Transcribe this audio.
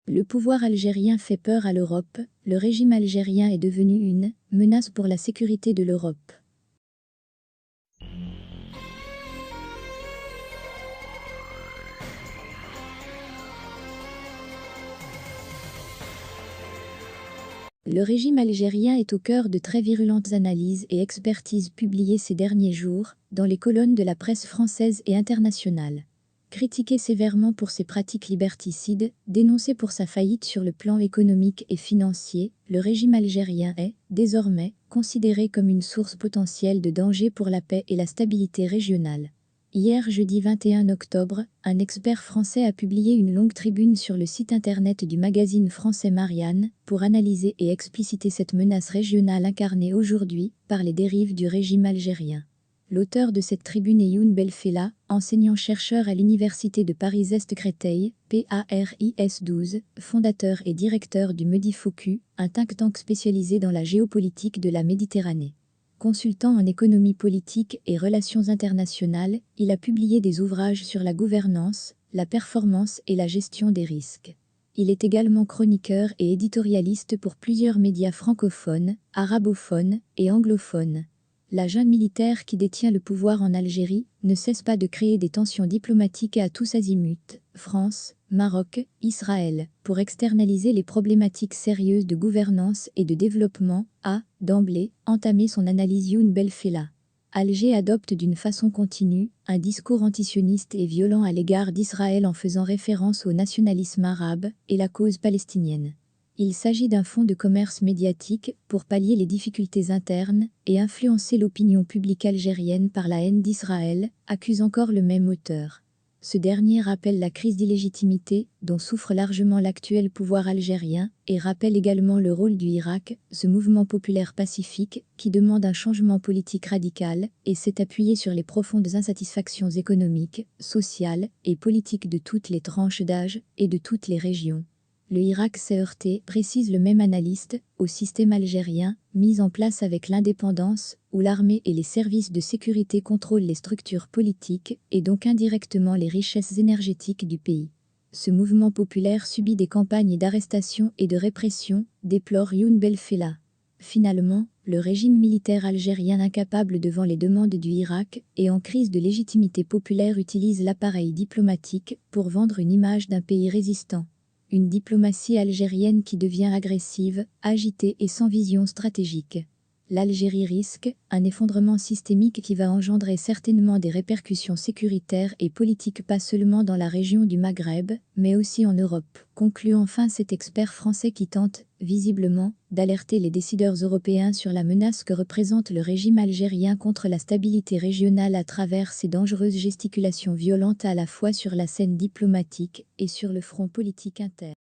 Le pouvoir algérien fait peur à l'Europe, le régime algérien est devenu une menace pour la sécurité de l'Europe. Le régime algérien est au cœur de très virulentes analyses et expertises publiées ces derniers jours dans les colonnes de la presse française et internationale. Critiqué sévèrement pour ses pratiques liberticides, dénoncé pour sa faillite sur le plan économique et financier, le régime algérien est, désormais, considéré comme une source potentielle de danger pour la paix et la stabilité régionale. Hier jeudi 21 octobre, un expert français a publié une longue tribune sur le site internet du magazine français Marianne pour analyser et expliciter cette menace régionale incarnée aujourd'hui par les dérives du régime algérien. L'auteur de cette tribune est Youn Belfella, enseignant-chercheur à l'Université de Paris-Est-Créteil, PARIS 12, fondateur et directeur du Medifocu, un think tank spécialisé dans la géopolitique de la Méditerranée. Consultant en économie politique et relations internationales, il a publié des ouvrages sur la gouvernance, la performance et la gestion des risques. Il est également chroniqueur et éditorialiste pour plusieurs médias francophones, arabophones et anglophones. La junte militaire qui détient le pouvoir en Algérie ne cesse pas de créer des tensions diplomatiques à tous azimuts, France, Maroc, Israël, pour externaliser les problématiques sérieuses de gouvernance et de développement, a, d'emblée, entamé son analyse Youn Belfella. Alger adopte d'une façon continue un discours antisioniste et violent à l'égard d'Israël en faisant référence au nationalisme arabe et la cause palestinienne. Il s'agit d'un fonds de commerce médiatique pour pallier les difficultés internes et influencer l'opinion publique algérienne par la haine d'Israël, accuse encore le même auteur. Ce dernier rappelle la crise d'illégitimité dont souffre largement l'actuel pouvoir algérien et rappelle également le rôle du Irak, ce mouvement populaire pacifique qui demande un changement politique radical et s'est appuyé sur les profondes insatisfactions économiques, sociales et politiques de toutes les tranches d'âge et de toutes les régions. Le Irak s'est heurté, précise le même analyste, au système algérien, mis en place avec l'indépendance, où l'armée et les services de sécurité contrôlent les structures politiques et donc indirectement les richesses énergétiques du pays. Ce mouvement populaire subit des campagnes d'arrestation et de répression, déplore Youn Belfella. Finalement, le régime militaire algérien incapable devant les demandes du Irak et en crise de légitimité populaire utilise l'appareil diplomatique pour vendre une image d'un pays résistant. Une diplomatie algérienne qui devient agressive, agitée et sans vision stratégique. L'Algérie risque un effondrement systémique qui va engendrer certainement des répercussions sécuritaires et politiques pas seulement dans la région du Maghreb, mais aussi en Europe, conclut enfin cet expert français qui tente, visiblement, d'alerter les décideurs européens sur la menace que représente le régime algérien contre la stabilité régionale à travers ses dangereuses gesticulations violentes à la fois sur la scène diplomatique et sur le front politique interne.